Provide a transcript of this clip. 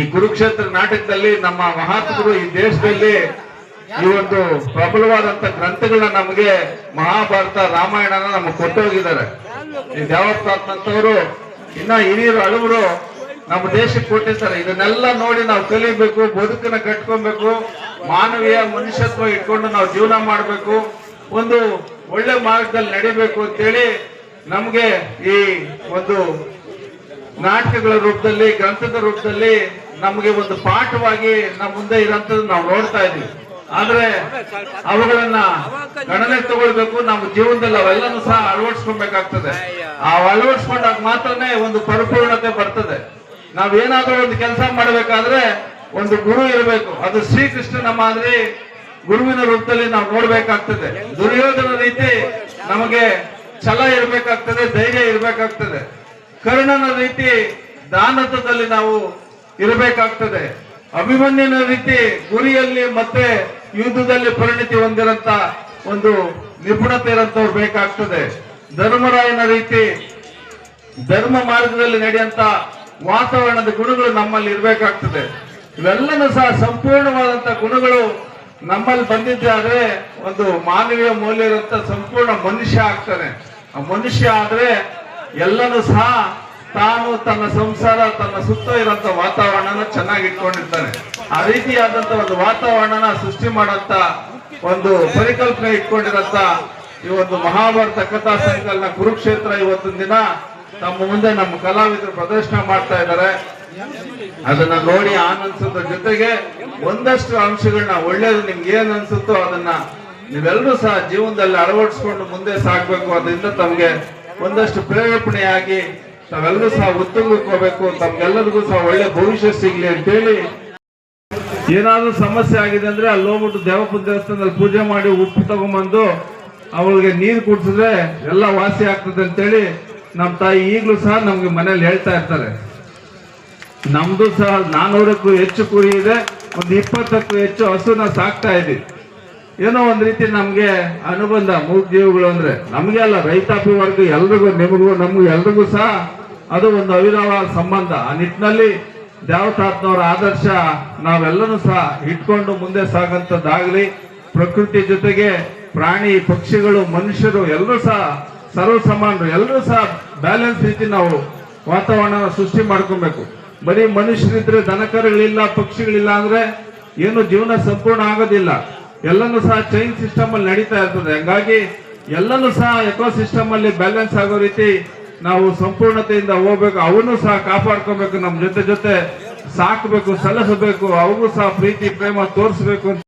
ಈ ಕುರುಕ್ಷೇತ್ರ ನಾಟಕದಲ್ಲಿ ನಮ್ಮ ಮಹಾತ್ಮರು ಈ ದೇಶದಲ್ಲಿ ಈ ಒಂದು ಪ್ರಬಲವಾದಂತ ಗ್ರಂಥಗಳನ್ನ ನಮಗೆ ಮಹಾಭಾರತ ರಾಮಾಯಣನ ನಮಗೆ ಕೊಟ್ಟೋಗಿದ್ದಾರೆ. ಈ ದೇವಸ್ಥಾನಂತವರು ಇನ್ನ ಹಿರಿಯರು ಹಳವರು ನಮ್ಮ ದೇಶಕ್ಕೆ ಕೊಟ್ಟಿರ್ತಾರೆ. ಇದನ್ನೆಲ್ಲ ನೋಡಿ ನಾವು ಕಲಿಬೇಕು, ಬದುಕನ್ನ ಕಟ್ಕೊಬೇಕು, ಮಾನವೀಯ ಮನುಷ್ಯತ್ವ ಇಟ್ಕೊಂಡು ನಾವು ಜೀವನ ಮಾಡಬೇಕು, ಒಂದು ಒಳ್ಳೆ ಮಾರ್ಗದಲ್ಲಿ ನಡಿಬೇಕು ಅಂತೇಳಿ ನಮ್ಗೆ ಈ ಒಂದು ನಾಟಕಗಳ ರೂಪದಲ್ಲಿ, ಗ್ರಂಥದ ರೂಪದಲ್ಲಿ ನಮಗೆ ಒಂದು ಪಾಠವಾಗಿ ನಮ್ಮ ಮುಂದೆ ಇರೋಂಥದ್ದು ನಾವು ನೋಡ್ತಾ ಇದೀವಿ. ಆದ್ರೆ ಅವುಗಳನ್ನ ಗಣನೆಗೆ ತಗೊಳ್ಬೇಕು, ನಮ್ಮ ಜೀವನದಲ್ಲಿ ಅವೆಲ್ಲನೂ ಸಹ ಅಳವಡಿಸ್ಕೊಬೇಕಾಗ್ತದೆ. ಆ ಅಳವಡಿಸ್ಕೊಂಡಾಗ ಮಾತ್ರನೇ ಒಂದು ಪರಿಪೂರ್ಣತೆ ಬರ್ತದೆ. ನಾವೇನಾದ್ರೂ ಒಂದು ಕೆಲಸ ಮಾಡ್ಬೇಕಾದ್ರೆ ಒಂದು ಗುರು ಇರಬೇಕು. ಅದು ಶ್ರೀಕೃಷ್ಣನ ಮಾದರಿ ಗುರುವಿನ ರೂಪದಲ್ಲಿ ನಾವು ನೋಡ್ಬೇಕಾಗ್ತದೆ. ದುರ್ಯೋಧನ ರೀತಿ ನಮಗೆ ಛಲ ಇರ್ಬೇಕಾಗ್ತದೆ, ಧೈರ್ಯ ಇರ್ಬೇಕಾಗ್ತದೆ. ಕರ್ಣನ ರೀತಿ ದಾನತ್ವದಲ್ಲಿ ನಾವು ಇರಬೇಕಾಗ್ತದೆ. ಅಭಿಮನ್ಯನ ರೀತಿ ಗುರಿಯಲ್ಲಿ ಮತ್ತೆ ಯುದ್ಧದಲ್ಲಿ ಪರಿಣಿತಿ ಹೊಂದಿರಂತ ಒಂದು ನಿಪುಣತೆ ಇರಂತವ್ರು ಬೇಕಾಗ್ತದೆ. ಧರ್ಮರಾಯನ ರೀತಿ ಧರ್ಮ ಮಾರ್ಗದಲ್ಲಿ ನಡೆಯಂತ ವಾತಾವರಣದ ಗುಣಗಳು ನಮ್ಮಲ್ಲಿ ಇರಬೇಕಾಗ್ತದೆ. ಇವೆಲ್ಲನೂ ಸಹ ಸಂಪೂರ್ಣವಾದಂತ ಗುಣಗಳು ನಮ್ಮಲ್ಲಿ ಬಂದಿದ್ದಾದ್ರೆ ಒಂದು ಮಾನವೀಯ ಮೌಲ್ಯ ಇರುವಂತ ಸಂಪೂರ್ಣ ಮನುಷ್ಯ ಆಗ್ತಾನೆ. ಆ ಮನುಷ್ಯ ಆದ್ರೆ ಎಲ್ಲನೂ ಸಹ ತಾನು ತನ್ನ ಸಂಸಾರ, ತನ್ನ ಸುತ್ತ ಇರುವಂತ ವಾತಾವರಣನ ಚೆನ್ನಾಗಿ ಇಟ್ಕೊಂಡಿರ್ತಾನೆ. ಆ ರೀತಿಯಾದಂತ ಒಂದು ವಾತಾವರಣನ ಸೃಷ್ಟಿ ಮಾಡಂತ ಒಂದು ಪರಿಕಲ್ಪನೆ ಇಟ್ಕೊಂಡಿರಂತ ಈ ಒಂದು ಮಹಾಭಾರತ ಕಥಾ ಸಂಕಲನ ಕುರುಕ್ಷೇತ್ರ ಇವತ್ತಿನ ದಿನ ನಮ್ಮ ಮುಂದೆ ನಮ್ಮ ಕಲಾವಿದರು ಪ್ರದರ್ಶನ ಮಾಡ್ತಾ ಇದ್ದಾರೆ. ಅದನ್ನ ನೋಡಿ ಆನಂದಿಸೋದ್ರ ಜೊತೆಗೆ ಒಂದಷ್ಟು ಅಂಶಗಳನ್ನ ಒಳ್ಳೇದು ನಿಮ್ಗೆ ಏನ್ ಅನ್ಸುತ್ತೋ ಅದನ್ನ ನೀವೆಲ್ಲರೂ ಸಹ ಜೀವನದಲ್ಲಿ ಅಳವಡಿಸ್ಕೊಂಡು ಮುಂದೆ ಸಾಗ್ಬೇಕು. ಅದರಿಂದ ತಮ್ಗೆ ಒಂದಷ್ಟು ಪ್ರೇರೇಪಣೆಯಾಗಿ ತಾವೆಲ್ಲರೂ ಸಹ ಉತ್ತುಂಗಕ್ಕೆ ಹೋಗ್ಬೇಕು, ತಮ್ಗೆಲ್ಲರಿಗೂ ಸಹ ಒಳ್ಳೆ ಭವಿಷ್ಯ ಸಿಗ್ಲಿ ಅಂತೇಳಿ. ಏನಾದ್ರೂ ಸಮಸ್ಯೆ ಆಗಿದೆ ಅಂದ್ರೆ ಅಲ್ಲಿ ಹೋಗ್ಬಿಟ್ಟು ದೇವಪ್ಪನ ದೇವಸ್ಥಾನದಲ್ಲಿ ಪೂಜೆ ಮಾಡಿ ಉಪ್ಪು ತಗೊಂಡ್ಬಂದು ಅವಳಿಗೆ ನೀರು ಕುಡಿಸಿದ್ರೆ ಎಲ್ಲ ವಾಸಿ ಆಗ್ತದೆ ಅಂತೇಳಿ ನಮ್ಮ ತಾಯಿ ಈಗಲೂ ಸಹ ನಮ್ಗೆ ಮನೇಲಿ ಹೇಳ್ತಾ ಇರ್ತಾರೆ. ನಮ್ದು ಸಹ 400ಕ್ಕೂ ಹೆಚ್ಚು ಕುರಿ ಇದೆ, ಒಂದು 20ಕ್ಕೂ ಹೆಚ್ಚು ಹಸುನ ಸಾಕ್ತಾ ಇದೀವಿ. ಏನೋ ಒಂದ್ ರೀತಿ ನಮ್ಗೆ ಅನುಬಂಧ ಮೂಗ್ ಜೀವಿಗಳು ಅಂದ್ರೆ ನಮ್ಗೆ ಅಲ್ಲ, ರೈತಾಪಿ ವರ್ಗ ಎಲ್ರಿಗೂ, ನಿಮಗೂ ನಮಗೂ ಎಲ್ರಿಗೂ ಸಹ ಅದು ಒಂದು ಅವಿರವಾದ ಸಂಬಂಧ. ಆ ನಿಟ್ಟಿನಲ್ಲಿ ದೇವತಾತ್ನವರ ಆದರ್ಶ ನಾವೆಲ್ಲನೂ ಸಹ ಇಟ್ಕೊಂಡು ಮುಂದೆ ಸಾಗಂತದ್ದಾಗ್ಲಿ. ಪ್ರಕೃತಿ ಜೊತೆಗೆ ಪ್ರಾಣಿ ಪಕ್ಷಿಗಳು ಮನುಷ್ಯರು ಎಲ್ಲರೂ ಸಹ ಸರ್ವ ಸಮಾನರು, ಎಲ್ಲರೂ ಸಹ ಬ್ಯಾಲೆನ್ಸ್ ರೀತಿ ನಾವು ವಾತಾವರಣ ಸೃಷ್ಟಿ ಮಾಡ್ಕೊಬೇಕು. ಬರೀ ಮನುಷ್ಯರಿದ್ರೆ ದನಕರುಗಳಿಲ್ಲ, ಪಕ್ಷಿಗಳಿಲ್ಲ ಅಂದ್ರೆ ಏನು ಜೀವನ ಸಂಪೂರ್ಣ ಆಗೋದಿಲ್ಲ. ಎಲ್ಲನೂ ಸಹ ಚೈನ್ ಸಿಸ್ಟಮ್ ಅಲ್ಲಿ ನಡೀತಾ ಇರ್ತದೆ. ಹಂಗಾಗಿ ಎಲ್ಲನೂ ಸಹ ಎಕೋ ಸಿಸ್ಟಮ್ ಅಲ್ಲಿ ಬ್ಯಾಲೆನ್ಸ್ ಆಗೋ ರೀತಿ ನಾವು ಸಂಪೂರ್ಣತೆಯಿಂದ ಹೋಗ್ಬೇಕು. ಅವನು ಸಹ ಕಾಪಾಡ್ಕೋಬೇಕು, ನಮ್ಮ ಜೊತೆ ಸಾಕಬೇಕು, ಸಲಹಬೇಕು, ಅವಗೂ ಸಹ ಪ್ರೀತಿ ಪ್ರೇಮ ತೋರಿಸ್ಬೇಕು ಅಂತ